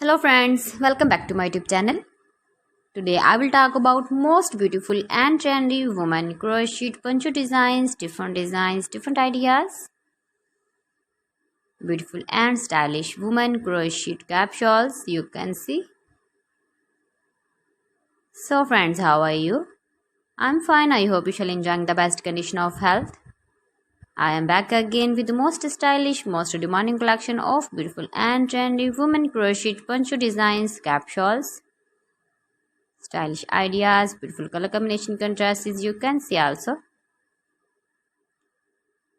Hello friends, welcome back to my YouTube channel. Today I will talk about most beautiful and trendy women crochet poncho designs, different ideas. Beautiful and stylish women crochet cap shawls you can see. So friends, how are you? I'm fine. I hope you shall enjoying the best condition of health. I am back again with the most stylish, most demanding collection of beautiful and trendy women crochet poncho designs, cap shawls. Stylish ideas, beautiful color combination contrasts you can see also.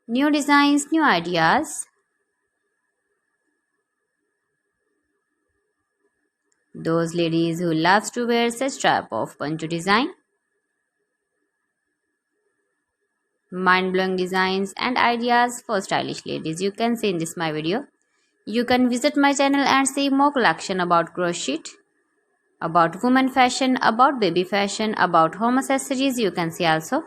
New designs, new ideas. Those ladies who loves to wear such type of poncho design. Mind-blowing designs and ideas for stylish ladies you can see in this my video. You can visit my channel and see more collection about crochet, about women fashion, about baby fashion, about home accessories you can see also.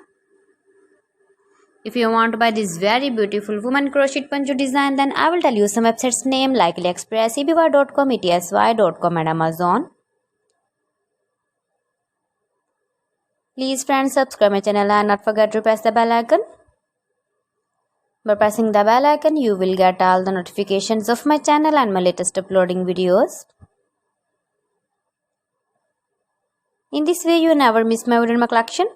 If you want to buy this very beautiful woman crochet poncho design, then I will tell you some websites name like AliExpress, eBay.com, etsy.com and Amazon. Please friends, subscribe my channel and not forget to press the bell icon. By pressing the bell icon, you will get all the notifications of my channel and my latest uploading videos. In this way, you never miss my video in my collection.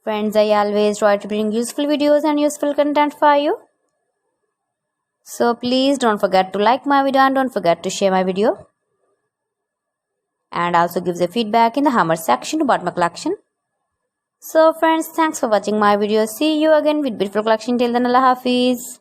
Friends, I always try to bring useful videos and useful content for you. So please don't forget to like my video and don't forget to share my video. And also give the feedback in the comment section about my collection. So friends, thanks for watching my video. See you again with beautiful collection. Till then, Allah Hafiz.